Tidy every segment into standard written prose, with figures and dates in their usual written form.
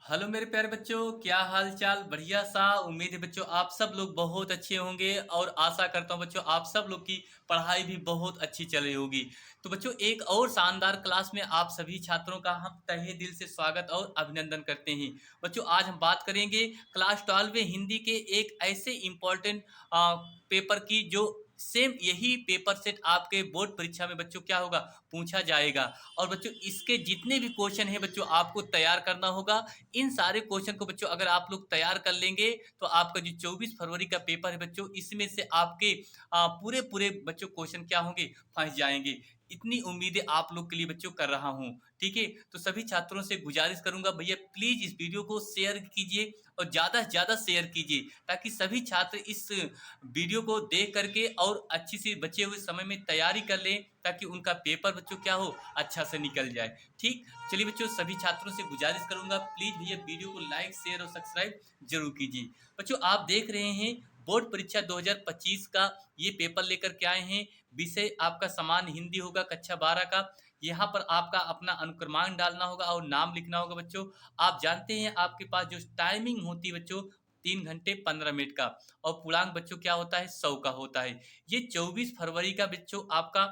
Hello मेरे प्यारे बच्चों, क्या हाल चाल। बढ़िया सा। उम्मीद है बच्चों आप सब लोग बहुत अच्छे होंगे और आशा करता हूँ बच्चों आप सब लोग की पढ़ाई भी बहुत अच्छी चल रही होगी। तो बच्चों एक और शानदार क्लास में आप सभी छात्रों का हम तहे दिल से स्वागत और अभिनंदन करते हैं। बच्चों आज हम बात करेंगे क्लास 12 में हिंदी के एक ऐसे इम्पोर्टेंट पेपर की जो सेम यही पेपर सेट आपके बोर्ड परीक्षा में बच्चों क्या होगा, पूछा जाएगा। और बच्चों इसके जितने भी क्वेश्चन हैं बच्चों आपको तैयार करना होगा। इन सारे क्वेश्चन को बच्चों अगर आप लोग तैयार कर लेंगे तो आपका जो 24 फरवरी का पेपर है बच्चों इसमें से आपके पूरे पूरे बच्चों क्वेश्चन क्या होंगे, फंस जाएंगे। इतनी उम्मीदें आप लोग के लिए बच्चों कर रहा हूँ। ठीक है, तो सभी छात्रों से गुजारिश करूंगा भैया प्लीज इस वीडियो को शेयर कीजिए और ज्यादा से ज्यादा शेयर कीजिए ताकि सभी छात्र इस वीडियो को देख करके और अच्छी सी बचे हुए समय में तैयारी कर लें ताकि उनका पेपर बच्चों क्या हो, अच्छा से निकल जाए। ठीक, चलिए बच्चों सभी छात्रों से गुजारिश करूंगा प्लीज भैया वीडियो को लाइक शेयर और सब्सक्राइब जरूर कीजिए। बच्चों आप देख रहे हैं बोर्ड परीक्षा 2025 का ये पेपर लेकर के आए हैं। विषय आपका समान हिंदी होगा कक्षा 12 का। यहाँ पर आपका अपना अनुक्रमांक डालना होगा और नाम लिखना होगा बच्चों। आप जानते हैं आपके पास जो टाइमिंग होती है बच्चों 3 घंटे 15 मिनट का और पूर्णांक बच्चों क्या होता है, 100 का होता है। ये 24 फरवरी का बच्चों आपका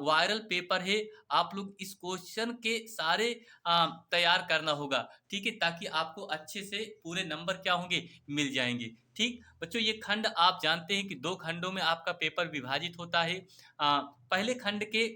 वायरल पेपर है। आप लोग इस क्वेश्चन के सारे तैयार करना होगा। ठीक है, ताकि आपको अच्छे से पूरे नंबर क्या होंगे, मिल जाएंगे। ठीक बच्चों ये खंड आप जानते हैं कि दो खंडों में आपका पेपर विभाजित होता है। पहले खंड के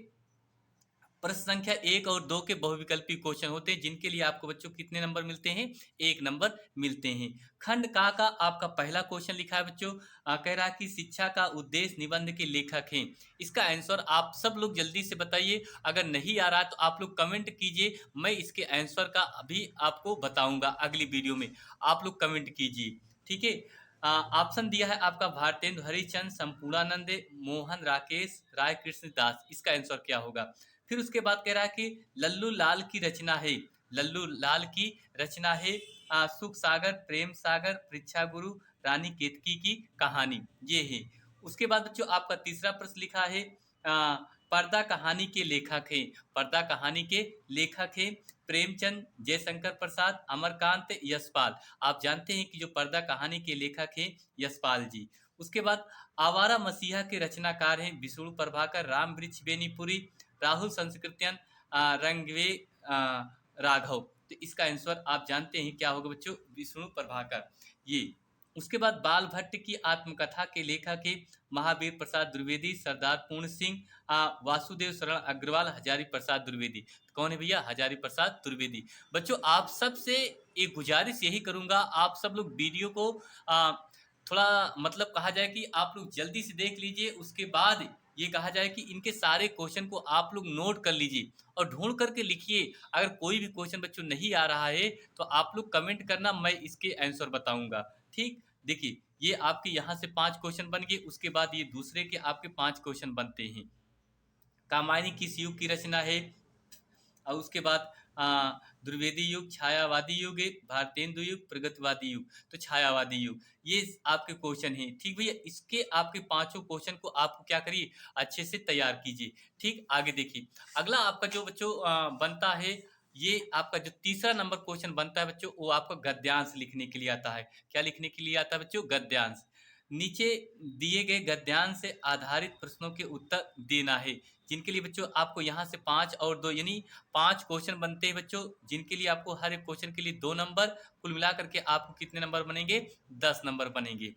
प्रश्न संख्या 1 और 2 के बहुविकल्पी क्वेश्चन होते हैं जिनके लिए आपको बच्चों कितने नंबर मिलते हैं, 1 नंबर मिलते हैं। खंड का आपका पहला क्वेश्चन लिखा है बच्चों, कह रहा है कि शिक्षा का उद्देश्य निबंध के लेखक हैं। इसका आंसर आप सब लोग जल्दी से बताइए। अगर नहीं आ रहा तो आप लोग कमेंट कीजिए, मैं इसके आंसर का अभी आपको बताऊंगा अगली वीडियो में। आप लोग कमेंट कीजिए। ठीक है, ऑप्शन दिया है आपका भारतेंदु हरिचंद, संपूर्णानंद, मोहन, राकेश, राय कृष्ण दास। इसका आंसर क्या होगा। फिर उसके बाद कह रहा है कि लल्लू लाल की रचना है। लल्लू लाल की रचना है सुख सागर, प्रेम सागर, परीक्षा गुरु, रानी केतकी की कहानी। ये है। उसके बाद बच्चों आपका तीसरा प्रश्न लिखा है आ, पर्दा कहानी के लेखक हैं। पर्दा कहानी के लेखक हैं प्रेमचंद, जयशंकर प्रसाद, अमरकांत, यशपाल। आप जानते हैं कि जो पर्दा कहानी के लेखक हैं यशपाल जी। उसके बाद आवारा मसीहा के रचनाकार हैं विष्णु प्रभाकर, राम वृक्ष बेनीपुरी, राहुल संस्कृत्यन, रंगवे राघव। तो इसका आंसर आप जानते हैं क्या होगा बच्चों, विष्णु प्रभाकर। ये उसके बाद बाल भट्ट की आत्मकथा के लेखक है महावीर प्रसाद द्विवेदी, सरदार पूर्ण सिंह, वासुदेव शरण अग्रवाल, हजारी प्रसाद द्विवेदी। कौन है भैया, हजारी प्रसाद द्विवेदी। बच्चों आप सबसे एक गुजारिश यही करूंगा, आप सब लोग वीडियो को आ, थोड़ा मतलब कहा जाए कि आप लोग जल्दी से देख लीजिए। उसके बाद ये कहा जाए कि इनके सारे क्वेश्चन को आप लोग नोट कर लीजिए और ढूंढ करके लिखिए। अगर कोई भी क्वेश्चन बच्चों नहीं आ रहा है तो आप लोग कमेंट करना, मैं इसके आंसर बताऊंगा। ठीक, देखिए ये आपके यहाँ से 5 क्वेश्चन बन गए। उसके बाद ये दूसरे के आपके 5 क्वेश्चन बनते हैं। कामायनी किस युग की रचना है। और उसके बाद द्विवेदी युग, छायावादी युग, भारतेंदु युग, प्रगतिवादी युग। तो छायावादी युग ये आपके क्वेश्चन हैं। ठीक भैया, इसके आपके पांचों क्वेश्चन को आपको क्या करिए, अच्छे से तैयार कीजिए। ठीक, आगे देखिए अगला आपका जो बच्चों बनता है, ये आपका जो तीसरा नंबर क्वेश्चन बनता है बच्चों वो आपका गद्यांश लिखने के लिए आता है। क्या लिखने के लिए आता है बच्चों, गद्यांश। नीचे दिए गए गद्यांश से आधारित प्रश्नों के उत्तर देना है जिनके लिए बच्चों आपको यहाँ से 5 और 2 यानी 5 क्वेश्चन बनते हैं बच्चों, जिनके लिए आपको हर एक क्वेश्चन के लिए 2 नंबर, कुल मिला करके आपको कितने नंबर बनेंगे, 10 नंबर बनेंगे।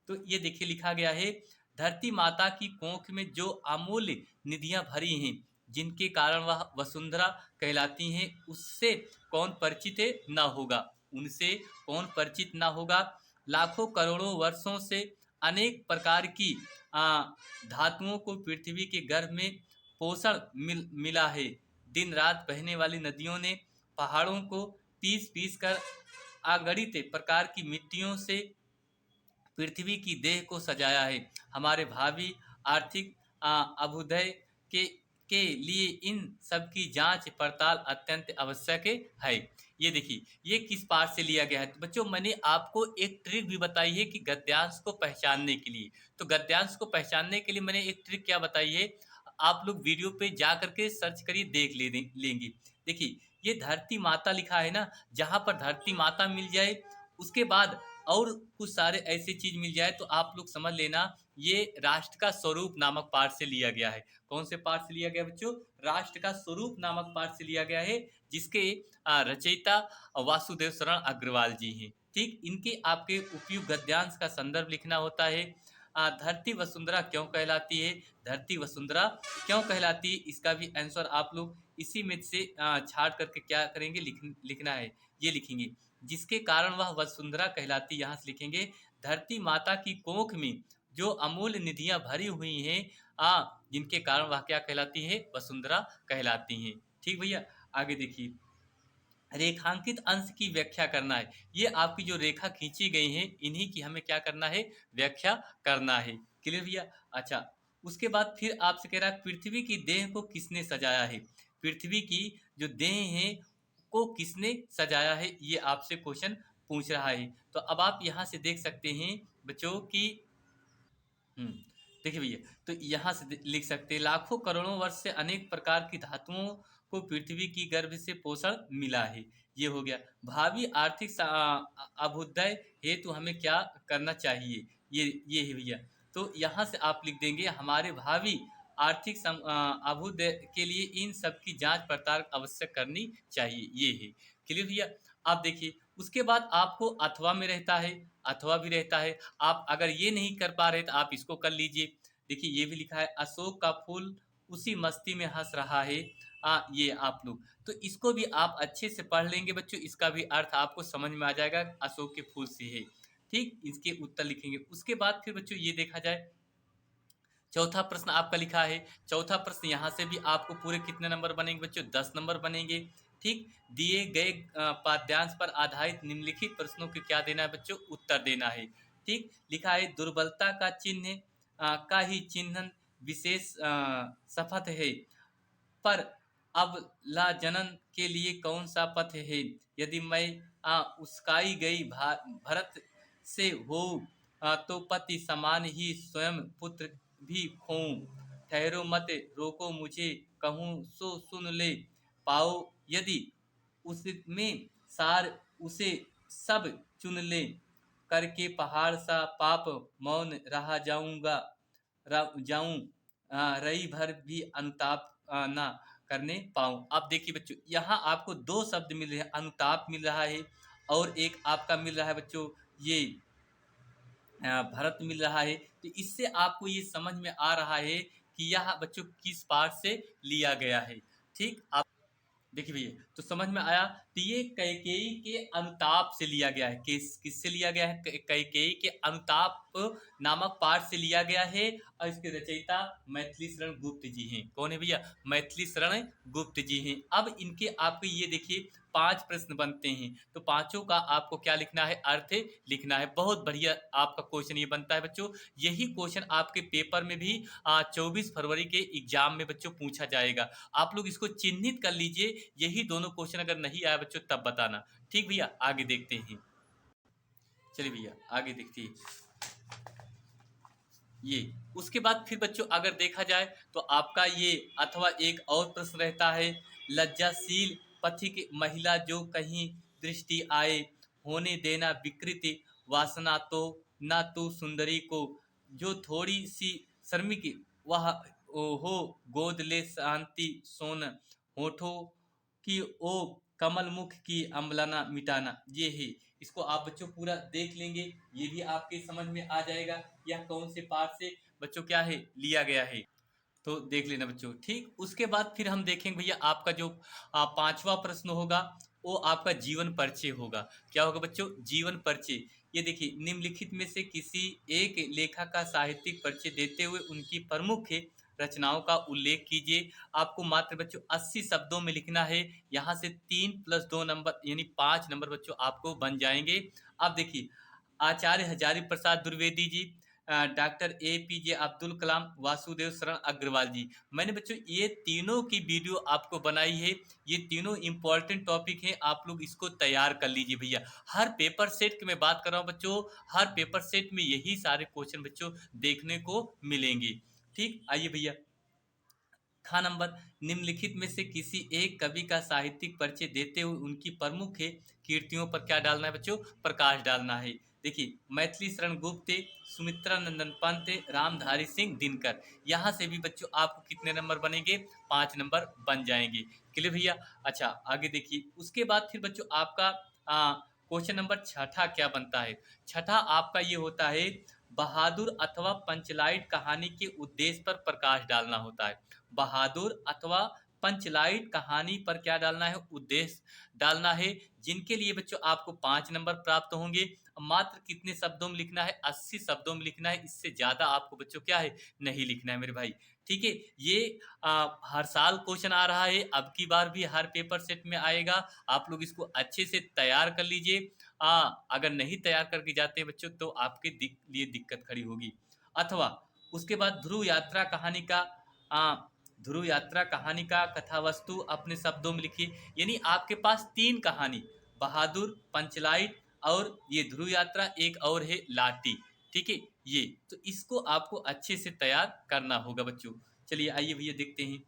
तो ये देखिए लिखा गया है, धरती माता की कोख में जो अमूल्य निधियां भरी हैं जिनके कारण वह वसुंधरा कहलाती हैं, उससे कौन परिचित है ना होगा। उनसे कौन परिचित ना होगा। लाखों करोड़ों वर्षों से अनेक प्रकार की आ, धातुओं को पृथ्वी के गर्भ में पोषण मिला है। दिन रात बहने वाली नदियों ने पहाड़ों को पीस पीस कर अगणित प्रकार की मिट्टियों से पृथ्वी की देह को सजाया है। हमारे भावी आर्थिक अभ्युदय के के लिए इन सब की जांच पड़ताल अत्यंत आवश्यक है। ये देखिए ये किस पाठ से लिया गया है। तो बच्चों मैंने आपको एक ट्रिक भी बताई है कि गद्यांश को पहचानने के लिए, तो गद्यांश को पहचानने के लिए मैंने एक ट्रिक क्या बताई है, आप लोग वीडियो पे जा करके सर्च करिए, देख लेंगे। देखिए ये धरती माता लिखा है ना, जहाँ पर धरती माता मिल जाए, उसके बाद और कुछ सारे ऐसे चीज़ मिल जाए, तो आप लोग समझ लेना ये राष्ट्र का स्वरूप नामक पाठ से लिया गया है। कौन से पाठ से लिया गया बच्चों? राष्ट्र का स्वरूप नामक पाठ से लिया गया है, जिसके रचयिता वासुदेव शरण अग्रवाल जी हैं। ठीक, इनके आपके उपयुक्त गद्यांश का संदर्भ लिखना होता है। धरती वसुंधरा क्यों कहलाती है? धरती वसुंधरा क्यों कहलाती है, इसका भी आंसर आप लोग इसी में से छाट करके क्या करेंगे, लिखना है। ये लिखेंगे, जिसके कारण वह वसुंधरा कहलाती, यहाँ से लिखेंगे धरती माता की कोख में जो अमूल्य निधियां भरी हुई हैं, जिनके कारण वह क्या कहलाती है? वसुंधरा कहलाती हैं। ठीक भैया, आगे देखिए, रेखांकित अंश की व्याख्या करना है। ये आपकी जो रेखा खींची गई हैं, इन्हीं की हमें क्या करना है? व्याख्या करना है। क्लियर भैया? अच्छा, उसके बाद फिर आपसे कह रहा है पृथ्वी की देह को किसने सजाया है? पृथ्वी की जो देह है को किसने सजाया है, ये आपसे क्वेश्चन पूछ रहा है। तो अब आप यहाँ से देख सकते हैं बच्चों की हुँ। देखिए भैया, तो यहाँ से लिख सकते हैं लाखों करोड़ों वर्ष से अनेक प्रकार की धातुओं को पृथ्वी की गर्भ से पोषण मिला है। ये हो गया। भावी आर्थिक अभ्युदय हेतु हमें क्या करना चाहिए? ये है भैया। तो यहाँ से आप लिख देंगे हमारे भावी आर्थिक अभ्युदय के लिए इन सब की जाँच पड़ताल अवश्य करनी चाहिए। ये है। क्लियर भैया? आप देखिए, उसके बाद आपको अथवा में रहता है, अथवा भी रहता है। आप अगर ये नहीं कर पा रहे तो आप इसको कर लीजिए। देखिए ये भी लिखा है अशोक का फूल उसी मस्ती में हंस रहा है। ये आप लोग तो इसको भी आप अच्छे से पढ़ लेंगे बच्चों, इसका भी अर्थ आपको समझ में आ जाएगा, अशोक के फूल से है। ठीक, इसके उत्तर लिखेंगे। उसके बाद फिर बच्चों ये देखा जाए, चौथा प्रश्न आपका लिखा है। चौथा प्रश्न यहाँ से भी आपको पूरे कितने नंबर बनेंगे बच्चों? 10 नंबर बनेंगे। ठीक, दिए गए पाठ्यांश पर आधारित निम्नलिखित प्रश्नों के क्या देना है बच्चों? उत्तर देना है। ठीक, लिखा है दुर्बलता का चिन्ह का ही चिन्हन विशेष शपथ है, पर अब ला जनन के लिए कौन सा पथ है? यदि मैं उस्काई गई भरत से हो, तो पति समान ही स्वयं पुत्र भी खोऊं। ठहरो मत रोको मुझे, कहूँ सो सुन ले पाओ, यदि उसमें सार उसे सब चुन ले, करके पहाड़ सा पाप मौन रहा जाऊंगा, जाऊं रही भर भी अनुताप ना करने पाऊं। अब देखिए बच्चों, यहाँ आपको दो शब्द मिल रहे हैं, अनुताप मिल रहा है और एक आपका मिल रहा है बच्चों ये भरत मिल रहा है। तो इससे आपको ये समझ में आ रहा है कि यह बच्चों किस पाठ से लिया गया है। ठीक, आप देखिए भैया, तो समझ में आया। तो ये कैकेयी के अनुताप से लिया गया है। किससे लिया गया है? कैकेयी के अनुताप नामक पाठ से लिया गया है, और इसके रचयिता मैथिली शरण गुप्त जी हैं। कौन है भैया? मैथिली शरण गुप्त जी हैं। अब इनके आपको ये देखिए 5 प्रश्न बनते हैं, तो पांचों का आपको क्या लिखना है? अर्थ लिखना है। बहुत बढ़िया आपका क्वेश्चन ये बनता है बच्चों। यही क्वेश्चन आपके पेपर में भी 24 फरवरी के एग्जाम में बच्चों पूछा जाएगा। आप लोग इसको चिन्हित कर लीजिए, यही दोनों क्वेश्चन अगर नहीं आया बच्चों तब बताना। ठीक भैया, आगे देखते हैं। चलिए भैया आगे देखते हैं। ये उसके बाद फिर बच्चों अगर देखा जाए तो आपका ये अथवा एक और प्रश्न रहता है, लज्जाशील पथिक महिला जो कहीं दृष्टि आए, होने देना विकृति वासना तो ना तू सुंदरी को, जो थोड़ी सी शर्मिक वह हो, गोद ले शांति सोन, होठों कि ओ कमल मुख की अम्लाना मिटाना। ये है, इसको आप बच्चों पूरा देख लेंगे, ये भी आपके समझ में आ जाएगा यह कौन से पाठ से बच्चों क्या है लिया गया है। तो देख लेना बच्चों। ठीक, उसके बाद फिर हम देखेंगे भैया आपका जो पांचवा प्रश्न होगा वो आपका जीवन परिचय होगा। क्या होगा बच्चों? जीवन परिचय। ये देखिए, निम्नलिखित में से किसी एक लेखक का साहित्यिक परिचय देते हुए उनकी प्रमुख रचनाओं का उल्लेख कीजिए। आपको मात्र बच्चों 80 शब्दों में लिखना है। यहाँ से 3 + 2 नंबर यानी 5 नंबर बच्चों आपको बन जाएंगे। अब देखिए, आचार्य हजारी प्रसाद द्विवेदी जी, डॉक्टर APJ अब्दुल कलाम, वासुदेव शरण अग्रवाल जी। मैंने बच्चों ये तीनों की वीडियो आपको बनाई है। ये तीनों इंपॉर्टेंट टॉपिक हैं, आप लोग इसको तैयार कर लीजिए भैया। हर पेपर सेट की मैं बात कर रहा हूँ बच्चों, हर पेपर सेट में यही सारे क्वेश्चन बच्चों देखने को मिलेंगे। ठीक, आइए भैया खा नंबर, निम्नलिखित में से किसी एक कवि का साहित्यिक परिचय देते हुए उनकी प्रमुख है कीर्तियों पर क्या डालना है बच्चों? प्रकाश डालना है। देखिए, मैथिली शरण गुप्त, सुमित्रा नंदन पंत, रामधारी सिंह दिनकर। यहाँ से भी बच्चों आपको कितने नंबर बनेंगे? 5 नंबर बन जाएंगे। क्लियर भैया? अच्छा, आगे देखिए, उसके बाद फिर बच्चों आपका क्वेश्चन नंबर छठा क्या बनता है? छठा आपका ये होता है, बहादुर अथवा पंचलाइट कहानी के उद्देश्य पर प्रकाश डालना होता है। बहादुर अथवा पंचलाइट कहानी पर क्या डालना है? उद्देश्य डालना है, जिनके लिए बच्चों आपको 5 नंबर प्राप्त होंगे। मात्र कितने शब्दों में लिखना है? 80 शब्दों में लिखना है, इससे ज्यादा आपको बच्चों क्या है? नहीं लिखना है मेरे भाई। ठीक है, ये हर साल क्वेश्चन आ रहा है, अब की बार भी हर पेपर सेट में आएगा। आप लोग इसको अच्छे से तैयार कर लीजिए। अगर नहीं तैयार करके जाते हैं बच्चों तो आपके लिए दिक्कत खड़ी होगी। अथवा उसके बाद ध्रुव यात्रा कहानी का कथा वस्तु अपने शब्दों में लिखिए। यानी आपके पास 3 कहानी, बहादुर, पंचलाइट और ये ध्रुव यात्रा, एक और है लाटी। ठीक है, ये तो इसको आपको अच्छे से तैयार करना होगा बच्चों। चलिए आइए भैया देखते हैं।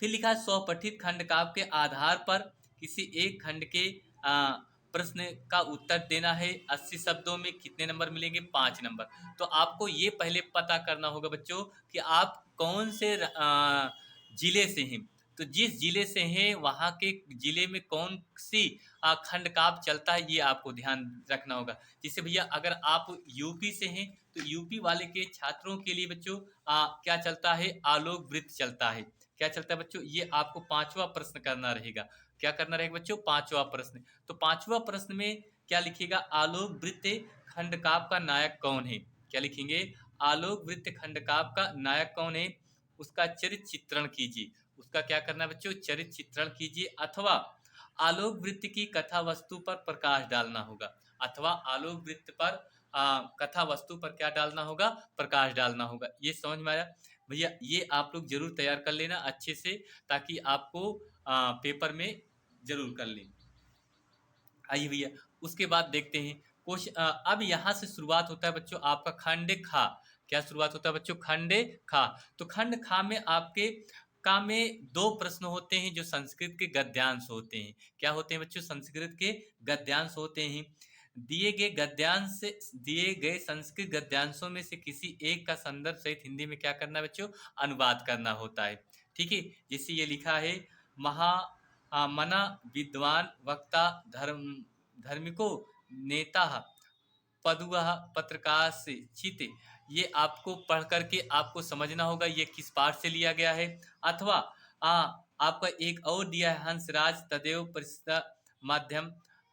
फिर लिखा है, स्वपठित खंड काव्य के आधार पर किसी एक खंड के प्रश्न का उत्तर देना है। 80 शब्दों में कितने नंबर मिलेंगे? 5 नंबर। तो आपको ये पहले पता करना होगा बच्चों कि आप कौन से जिले से हैं। तो जिस जिले से हैं वहाँ के जिले में कौन सी खंड काव्य चलता है, ये आपको ध्यान रखना होगा। जैसे भैया अगर आप यूपी से हैं तो यूपी वाले के छात्रों के लिए बच्चों क्या चलता है? आलोक वृत्त चलता है। क्या चलता है बच्चों? ये आपको 5वां प्रश्न करना रहेगा। क्या करना रहेगा बच्चों? 5वां प्रश्न। तो 5वां प्रश्न में क्या लिखिएगा? आलोक वृत्त खंड काव्य का नायक कौन है? क्या लिखेंगे? आलोक वृत्त खंड काव्य का नायक कौन है? उसका चरित्र चित्रण कीजिए। उसका क्या करना है बच्चों? चरित्र चित्रण कीजिए। अथवा आलोक वृत्त की कथा वस्तु पर प्रकाश डालना होगा। अथवा आलोक वृत्त पर कथा वस्तु पर क्या डालना होगा? प्रकाश डालना होगा। ये समझ में आया भैया? ये आप लोग जरूर तैयार कर लेना अच्छे से, ताकि आपको पेपर में जरूर कर लें। आइए भैया, उसके बाद देखते हैं क्वेश्चन। अब यहाँ से शुरुआत होता है बच्चों आपका खंड खा। क्या शुरुआत होता है बच्चों? खंड खा। तो खंड खा में आपके का में 2 प्रश्न होते हैं जो संस्कृत के गद्यांश होते हैं। क्या होते हैं बच्चों? संस्कृत के गद्यांश होते हैं। दिए गए संस्कृत गद्यांशों में से किसी एक का संदर्भ सहित हिंदी में क्या करना है बच्चों? अनुवाद करना होता है। ठीक है, जैसे ये लिखा है, महा मना विद्वान वक्ता धर्मिको नेता पदुआ पत्रकार से चित। ये आपको पढ़ करके आपको समझना होगा ये किस पाठ से लिया गया है। अथवा आपका एक और दिया है, हंसराज तदेव परिषद माध्यम,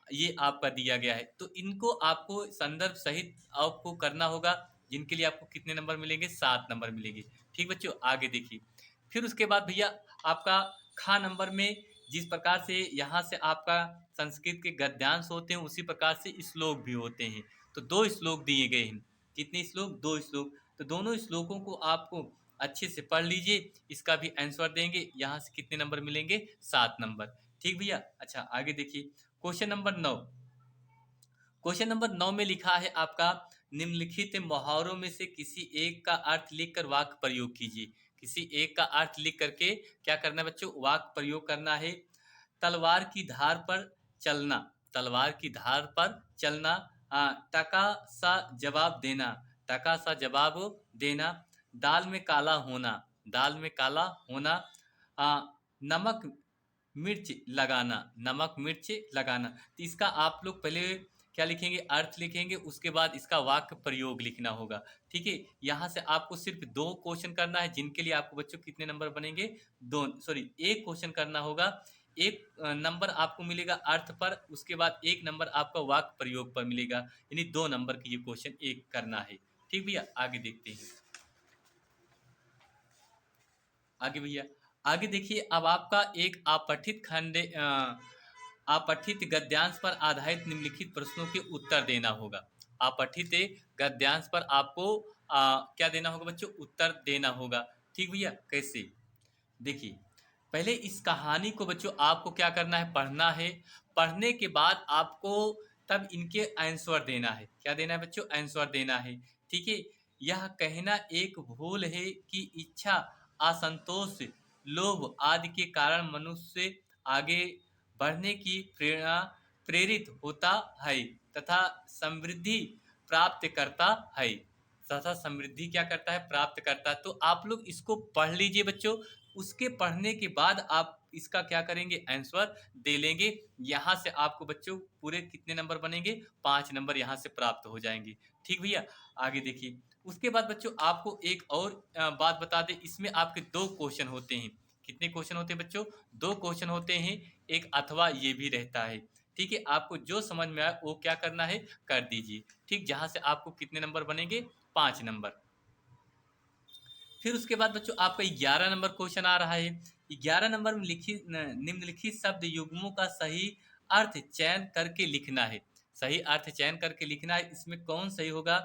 ये आपका दिया गया है। तो इनको आपको संदर्भ सहित आपको करना होगा, जिनके लिए आपको कितने नंबर मिलेंगे? 7 नंबर मिलेंगे। ठीक बच्चों, आगे देखिए। फिर उसके बाद भैया आपका खा नंबर में जिस प्रकार से यहाँ से आपका संस्कृत के गद्यांश होते हैं, उसी प्रकार से श्लोक भी होते हैं। तो 2 श्लोक दिए गए हैं। कितने श्लोक? 2 श्लोक। तो दोनों श्लोकों को आपको अच्छे से पढ़ लीजिए, इसका भी आंसर देंगे। यहाँ से कितने नंबर मिलेंगे? 7 नंबर। ठीक भैया? अच्छा, आगे देखिए क्वेश्चन नंबर 9। क्वेश्चन नंबर 9 में लिखा है आपका, निम्नलिखित मुहावरों में से किसी एक का अर्थ लिखकर वाक्य प्रयोग कीजिए। किसी एक का अर्थ लिख करके क्या करना है बच्चों? वाक्य प्रयोग करना है। तलवार की धार पर चलना, तलवार की धार पर चलना, टका सा जवाब देना, टका सा जवाब देना, दाल में काला होना, दाल में काला होना, नमक मिर्च लगाना, नमक मिर्च लगाना। तो इसका आप लोग पहले क्या लिखेंगे? अर्थ लिखेंगे, उसके बाद इसका वाक्य प्रयोग लिखना होगा। ठीक है, यहाँ से आपको सिर्फ 2 क्वेश्चन करना है, जिनके लिए आपको बच्चों कितने नंबर बनेंगे? 2 सॉरी 1 क्वेश्चन करना होगा। 1 नंबर आपको मिलेगा अर्थ पर, उसके बाद 1 नंबर आपका वाक्य प्रयोग पर मिलेगा। यानी 2 नंबर की ये क्वेश्चन 1 करना है। ठीक भैया, आगे देखते हैं। आगे भैया, आगे देखिए, अब आपका एक अपठित गद्यांश पर आधारित निम्नलिखित प्रश्नों के उत्तर देना होगा। अपठित गद्यांश पर आपको क्या देना होगा बच्चों? उत्तर देना होगा। ठीक भैया, कैसे? देखिए, पहले इस कहानी को बच्चों आपको क्या करना है? पढ़ना है। पढ़ने के बाद आपको तब इनके आंसर देना है। क्या देना है बच्चों? आंसर देना है। ठीक है, यह कहना एक भूल है कि इच्छा असंतोष, लोभ आदि के कारण मनुष्य आगे बढ़ने की प्रेरणा प्रेरित होता है तथा समृद्धि प्राप्त करता है। तथा समृद्धि क्या करता है? प्राप्त करता है। तो आप लोग इसको पढ़ लीजिए बच्चों। उसके पढ़ने के बाद आप इसका क्या करेंगे? आंसर दे लेंगे। यहाँ से आपको बच्चों पूरे कितने नंबर बनेंगे? 5 नंबर यहाँ से प्राप्त हो जाएंगे। ठीक भैया, आगे देखिए। उसके बाद बच्चों आपको एक और बात बता दें, इसमें आपके 2 क्वेश्चन होते हैं। कितने क्वेश्चन होते हैं बच्चों? 2 क्वेश्चन होते हैं। एक अथवा ये भी रहता है। ठीक है, आपको जो समझ में आए वो क्या करना है? कर दीजिए। ठीक, जहाँ से आपको कितने नंबर बनेंगे? 5 नंबर। फिर उसके बाद बच्चों आपका 11 नंबर क्वेश्चन आ रहा है। 11 नंबर में लिखित निम्नलिखित शब्द युग्मों का सही अर्थ चयन करके लिखना है। सही अर्थ चयन करके लिखना है। इसमें कौन सही होगा?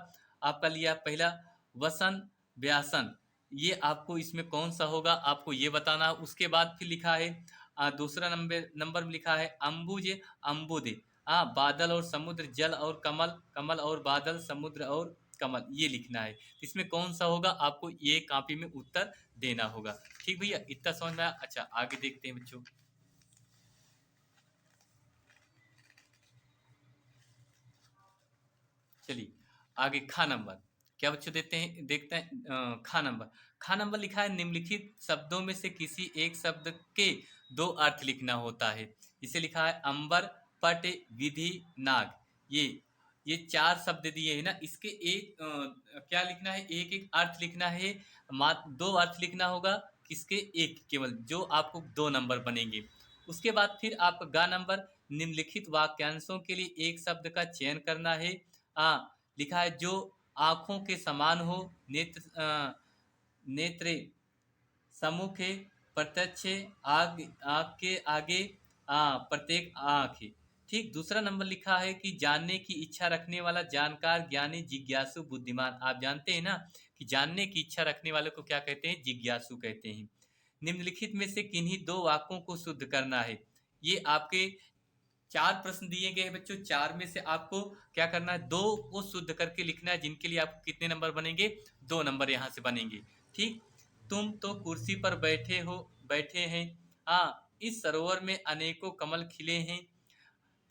आपका लिया पहला वसन व्यासन, ये आपको इसमें कौन सा होगा आपको ये बताना है। उसके बाद फिर लिखा है दूसरा नंबर में लिखा है अम्बुज अम्बुद, बादल और समुद्र, जल और कमल, कमल और बादल, समुद्र और कमल, ये लिखना है। इसमें कौन सा होगा आपको ये कॉपी में उत्तर देना होगा। ठीक भैया, इतना समझ में आया? अच्छा, आगे देखते हैं बच्चों। चलिए आगे खा नंबर क्या बच्चों देते हैं, देखते हैं। खा नंबर लिखा है निम्नलिखित शब्दों में से किसी एक शब्द के 2 अर्थ लिखना होता है। इसे लिखा है अंबर, पट, विधि, नाग। ये 4 शब्द दिए हैं ना, इसके एक क्या लिखना है? एक एक अर्थ लिखना है। मात्र 2 अर्थ लिखना होगा। किसके? एक केवल, जो आपको 2 नंबर बनेंगे। उसके बाद फिर आपका गा नंबर, निम्नलिखित वाक्यांशों के लिए एक शब्द का चयन करना है। लिखा है जो आंखों के समान हो, नेत्र सम्मुख, प्रत्यक्ष, आग आग के आगे, प्रत्येक आंख। ठीक, दूसरा नंबर लिखा है कि जानने की इच्छा रखने वाला, जानकार, ज्ञानी, जिज्ञासु, बुद्धिमान। आप जानते हैं ना कि जानने की इच्छा रखने वाले को क्या कहते हैं? जिज्ञासु कहते हैं। निम्नलिखित में से किन्हीं 2 वाक्यों को शुद्ध करना है। ये आपके 4 प्रश्न दिए गए हैं बच्चों। 4 में से आपको क्या करना है? 2 को शुद्ध करके लिखना है, जिनके लिए आपको कितने नंबर बनेंगे? 2 नंबर यहाँ से बनेंगे। ठीक, तुम तो कुर्सी पर बैठे हैं, इस सरोवर में अनेकों कमल खिले हैं।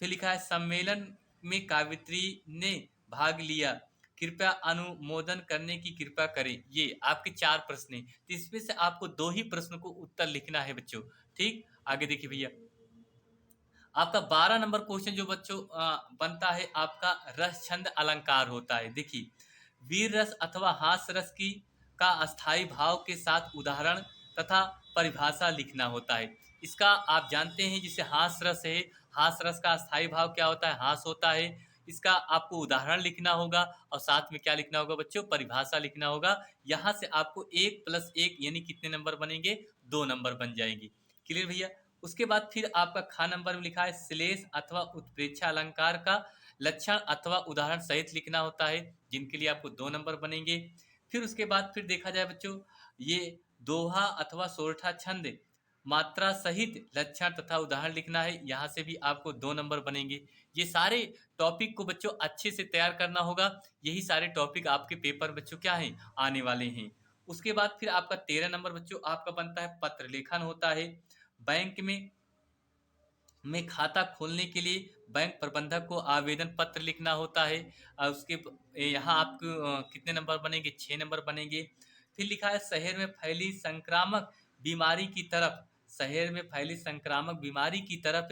फिर लिखा है सम्मेलन में कावित्री ने भाग लिया, कृपया अनुमोदन करने की कृपा करें। ये आपके 4 प्रश्न हैं। तो इसमें से आपको 2 ही प्रश्न को उत्तर लिखना है बच्चों। ठीक, आगे देखिए भैया। आपका 12 नंबर क्वेश्चन जो बच्चों बनता है, आपका रस छंद अलंकार होता है। देखिए, वीर रस अथवा हास रस की का अस्थाई भाव के साथ उदाहरण तथा परिभाषा लिखना होता है। इसका आप जानते हैं, जिसे हास रस है, हास रस का अस्थाई भाव क्या होता है? हास होता है। इसका आपको उदाहरण लिखना होगा और साथ में क्या लिखना होगा बच्चों? परिभाषा लिखना होगा। यहाँ से आपको 1 + 1 यानी कितने नंबर बनेंगे? 2 नंबर बन जाएंगे। क्लियर भैया? उसके बाद फिर आपका खा नंबर में लिखा है श्लेष अथवा उत्प्रेक्षा अलंकार का लक्षण अथवा उदाहरण सहित लिखना होता है, जिनके लिए आपको 2 नंबर बनेंगे। फिर उसके बाद फिर देखा जाए बच्चों, ये दोहा अथवा सोरठा छंद मात्रा सहित लक्षण तथा उदाहरण लिखना है। यहाँ से भी आपको 2 नंबर बनेंगे। ये सारे टॉपिक को बच्चों अच्छे से तैयार करना होगा। यही सारे टॉपिक आपके पेपर बच्चों क्या हैं? आने वाले हैं। उसके बाद फिर आपका 13 नंबर बच्चों आपका बनता है पत्र लेखन होता है। बैंक में खाता खोलने के लिए बैंक प्रबंधक को आवेदन पत्र लिखना होता है। यहाँ आपको कितने नंबर बनेंगे? 6 नंबर बनेंगे। फिर लिखा है शहर में फैली संक्रामक बीमारी की तरफ, शहर में फैली संक्रामक बीमारी की तरफ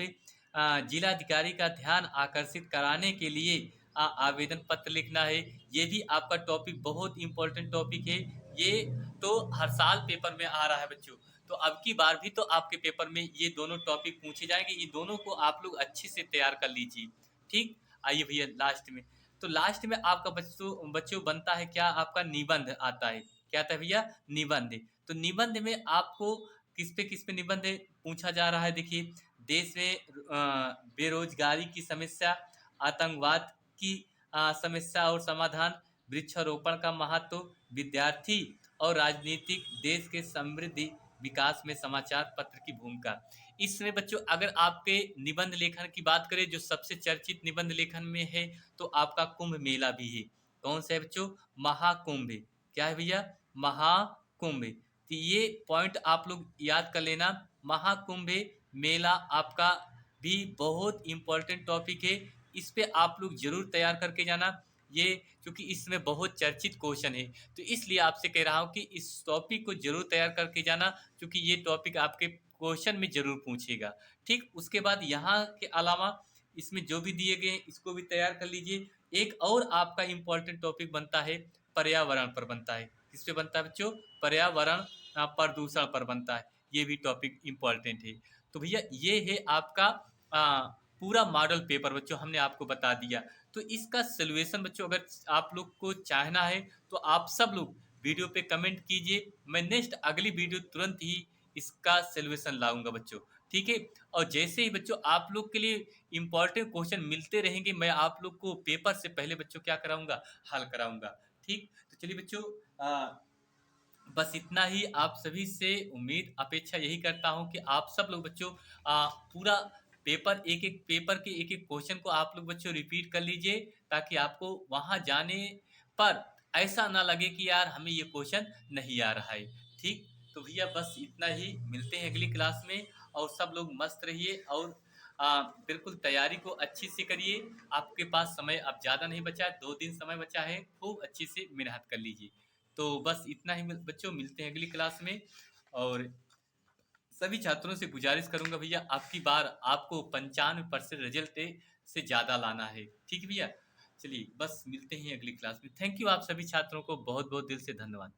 जिलाधिकारी का ध्यान आकर्षित कराने के लिए आवेदन पत्र लिखना है। ये भी आपका टॉपिक बहुत इंपॉर्टेंट टॉपिक है। ये तो हर साल पेपर में आ रहा है बच्चों। तो अब की बार भी तो आपके पेपर में ये दोनों टॉपिक पूछे जाएंगे। ये दोनों को आप लोग अच्छे से तैयार कर लीजिए। ठीक, आइए भैया लास्ट में। तो लास्ट में आपका बच्चों बच्चों बनता है क्या? आपका निबंध आता है। क्या आता है भैया? निबंध। तो निबंध में आपको किस पे निबंध पूछा जा रहा है? देखिए, देश में बेरोजगारी की समस्या, आतंकवाद की समस्या और समाधान, वृक्षारोपण का महत्व, विद्यार्थी और राजनीतिक, देश के समृद्धि विकास में समाचार पत्र की भूमिका। इसमें बच्चों अगर आपके निबंध लेखन की बात करें, जो सबसे चर्चित निबंध लेखन में है, तो आपका कुंभ मेला भी है। कौन सा है बच्चों? महाकुंभ। क्या है भैया? महाकुंभ। तो ये पॉइंट आप लोग याद कर लेना। महाकुंभ मेला आपका भी बहुत इम्पोर्टेंट टॉपिक है, इस पे आप लोग जरूर तैयार करके जाना। ये क्योंकि इसमें बहुत चर्चित क्वेश्चन है, तो इसलिए आपसे कह रहा हूँ कि इस टॉपिक को जरूर तैयार करके जाना, क्योंकि ये टॉपिक आपके क्वेश्चन में जरूर पूछेगा। ठीक, उसके बाद यहाँ के अलावा इसमें जो भी दिए गए हैं इसको भी तैयार कर लीजिए। एक और आपका इम्पोर्टेंट टॉपिक बनता है, पर्यावरण पर बनता है। किस पे बनता है बच्चों? पर्यावरण प्रदूषण पर बनता है। ये भी टॉपिक इम्पोर्टेंट है। तो भैया ये है आपका पूरा मॉडल पेपर बच्चों, हमने आपको बता दिया। तो इसका सोल्यूशन बच्चों अगर आप लोग को चाहना है तो आप सब लोग वीडियो पे कमेंट कीजिए, मैं नेक्स्ट अगली वीडियो तुरंत ही इसका सोल्यूशन लाऊंगा बच्चों। ठीक है, और जैसे ही बच्चों आप लोग के लिए इंपॉर्टेंट क्वेश्चन मिलते रहेंगे, मैं आप लोग को पेपर से पहले बच्चों क्या कराऊंगा, हल कराऊंगा। ठीक, तो चलिए बच्चों, बस इतना ही। आप सभी से उम्मीद अपेक्षा यही करता हूं कि आप सब लोग बच्चों पूरा पेपर, एक एक पेपर के एक एक क्वेश्चन को आप लोग बच्चों रिपीट कर लीजिए, ताकि आपको वहां जाने पर ऐसा ना लगे कि यार हमें ये क्वेश्चन नहीं आ रहा है। ठीक, तो भैया बस इतना ही, मिलते हैं अगली क्लास में। और सब लोग मस्त रहिए और बिल्कुल तैयारी को अच्छी से करिए। आपके पास समय अब ज़्यादा नहीं बचा है, 2 दिन समय बचा है, खूब अच्छी से मेहनत कर लीजिए। तो बस इतना ही बच्चों, मिलते हैं अगली क्लास में। और सभी छात्रों से गुजारिश करूंगा भैया, आपकी बार आपको 95% रिजल्ट से ज़्यादा लाना है। ठीक है भैया, चलिए बस मिलते हैं अगली क्लास में। थैंक यू, आप सभी छात्रों को बहुत बहुत दिल से धन्यवाद।